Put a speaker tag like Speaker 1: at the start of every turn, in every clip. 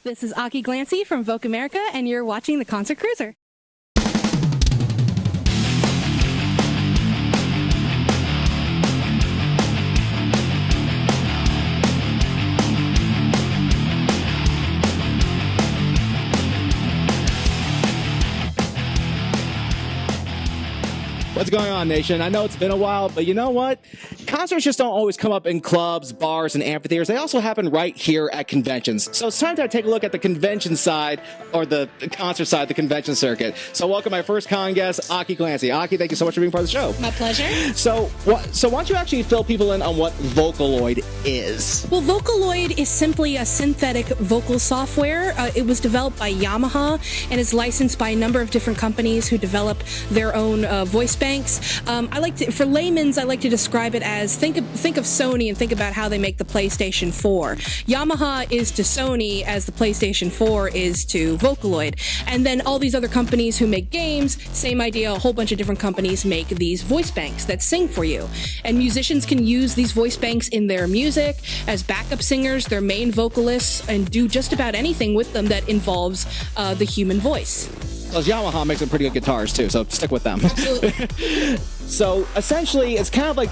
Speaker 1: This is Aki Glancey from Vocamerica, and you're watching The Concert Cruiser.
Speaker 2: What's going on, nation? I know it's been a while, but you know what? Concerts just don't always come up in clubs, bars, and amphitheaters. They also happen right here at conventions. So it's time to take a look at the convention side, or the concert side of the convention circuit. So welcome my first con guest, Aki Glancey. Aki, thank you so much for being part of the show.
Speaker 1: My pleasure.
Speaker 2: So why don't you actually fill people in on what Vocaloid is?
Speaker 1: Well, Vocaloid is simply a synthetic vocal software. It was developed by Yamaha and is licensed by a number of different companies who develop their own voice banks. For layman's, I like to describe it as think of Sony and think about how they make the PlayStation 4. Yamaha is to Sony as the PlayStation 4 is to Vocaloid. And then all these other companies who make games, same idea, a whole bunch of different companies make these voice banks that sing for you. And musicians can use these voice banks in their music as backup singers, their main vocalists, and do just about anything with them that involves the human voice.
Speaker 2: Because Yamaha makes some pretty good guitars too, so stick with them.
Speaker 1: Absolutely.
Speaker 2: So essentially, it's kind of like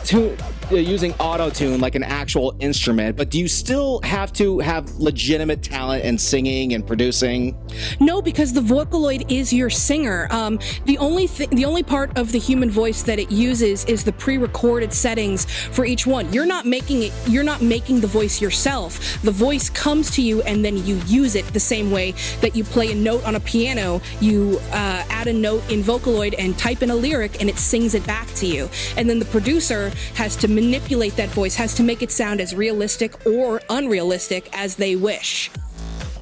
Speaker 2: using auto-tune like an actual instrument, but do you still have to have legitimate talent in singing and producing?
Speaker 1: No, because the Vocaloid is your singer. The only part of the human voice that it uses is the pre-recorded settings for each one. You're not making it. You're not making the voice yourself. The voice comes to you, and then you use it the same way that you play a note on a piano. You add a note in Vocaloid and type in a lyric, and it sings it back to you. And then the producer has to manipulate that voice, has to make it sound as realistic or unrealistic as they wish.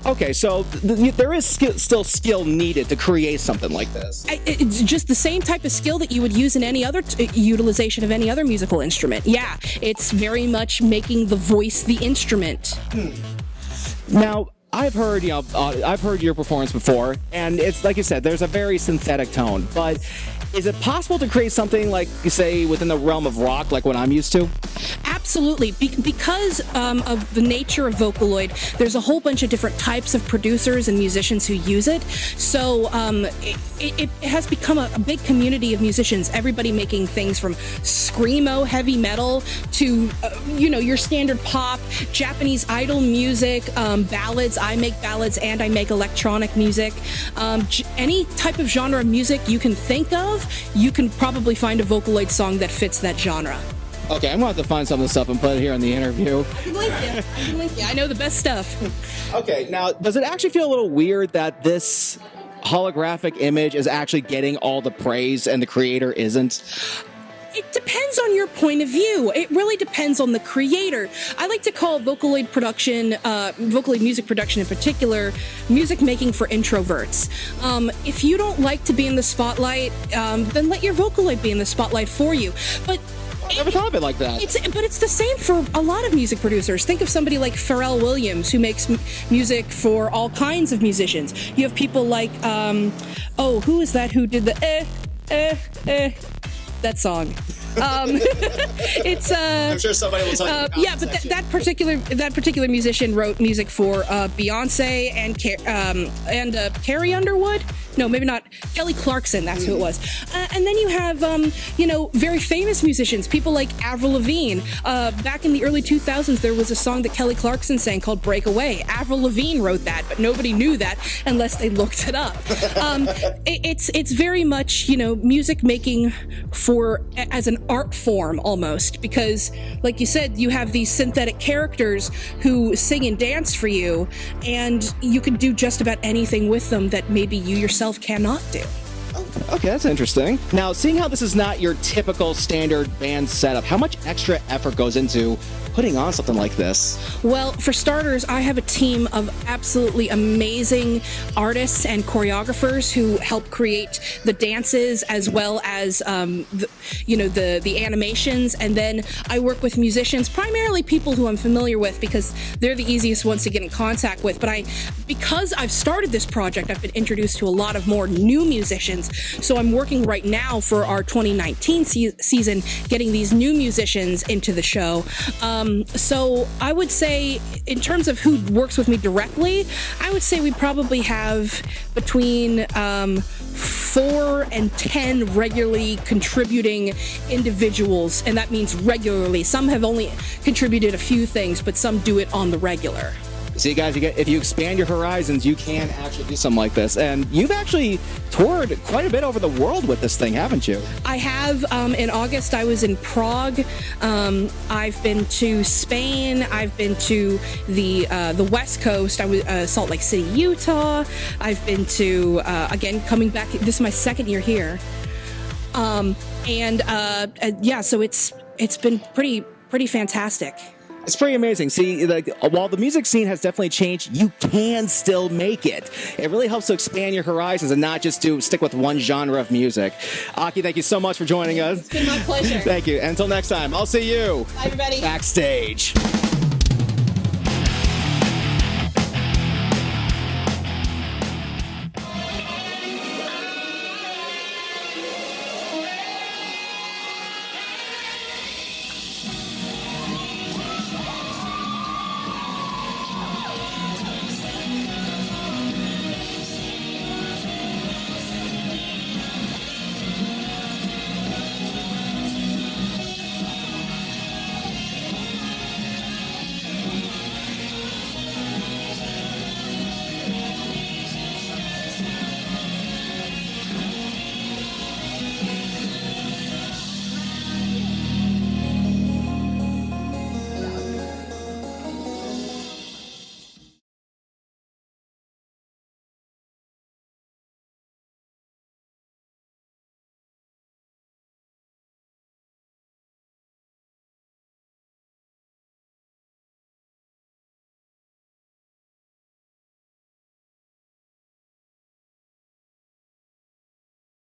Speaker 2: Okay, so there is still skill needed to create something like this.
Speaker 1: It's just the same type of skill that you would use in any other utilization of any other musical instrument. Yeah, it's very much making the voice the instrument.
Speaker 2: Now, I've heard your performance before, and it's like you said, there's a very synthetic tone, but is it possible to create something like, say, within the realm of rock, like what I'm used to?
Speaker 1: Absolutely. Because of the nature of Vocaloid, there's a whole bunch of different types of producers and musicians who use it. So it has become a big community of musicians, everybody making things from screamo heavy metal to, your standard pop, Japanese idol music, ballads. I make ballads and I make electronic music. Any type of genre of music you can think of, you can probably find a Vocaloid song that fits that genre.
Speaker 2: Okay, I'm going to have to find some of this stuff and put it here in the interview.
Speaker 1: I can link you. I know the best stuff.
Speaker 2: Okay, now, does it actually feel a little weird that this holographic image is actually getting all the praise and the creator isn't?
Speaker 1: It depends on your point of view. It really depends on the creator. I like to call Vocaloid production, Vocaloid music production in particular, music making for introverts. If you don't like to be in the spotlight, then let your Vocaloid be in the spotlight for you. But
Speaker 2: I never thought of it like that.
Speaker 1: But it's the same for a lot of music producers. Think of somebody like Pharrell Williams, who makes music for all kinds of musicians. You have people like, who is that who did the that song? It's
Speaker 2: I'm sure somebody will tell you.
Speaker 1: Yeah, but that particular musician wrote music for Beyonce and Carrie Underwood. No, maybe not. Kelly Clarkson, that's who it was. And then you have, very famous musicians, people like Avril Lavigne. Back in the early 2000s, there was a song that Kelly Clarkson sang called Breakaway. Avril Lavigne wrote that, but nobody knew that unless they looked it up. It's very much, music making as an art form almost, because, like you said, you have these synthetic characters who sing and dance for you, and you can do just about anything with them that maybe you yourself cannot do.
Speaker 2: Okay, that's interesting. Now, seeing how this is not your typical standard band setup, how much extra effort goes into putting on something like this?
Speaker 1: Well, for starters, I have a team of absolutely amazing artists and choreographers who help create the dances as well as the animations, and then I work with musicians, primarily people who I'm familiar with because they're the easiest ones to get in contact with. But because I've started this project, I've been introduced to a lot of more new musicians. So I'm working right now for our 2019 season, getting these new musicians into the show. So I would say, in terms of who works with me directly, I would say we probably have between 4 and 10 regularly contributing individuals, and that means regularly. Some have only contributed a few things, but some do it on the regular.
Speaker 2: See, guys, if you expand your horizons, you can actually do something like this. And you've actually toured quite a bit over the world with this thing, haven't you?
Speaker 1: I have. In August, I was in Prague. I've been to Spain. I've been to the West Coast. I was Salt Lake City, Utah. I've been to again, coming back. This is my second year here, yeah. So it's been pretty fantastic.
Speaker 2: It's pretty amazing. See, while the music scene has definitely changed, you can still make it. It really helps to expand your horizons and not just to stick with one genre of music. Aki, thank you so much for joining us.
Speaker 1: It's been my pleasure.
Speaker 2: Thank you. Until next time, I'll see you.
Speaker 1: Bye, everybody.
Speaker 2: Backstage.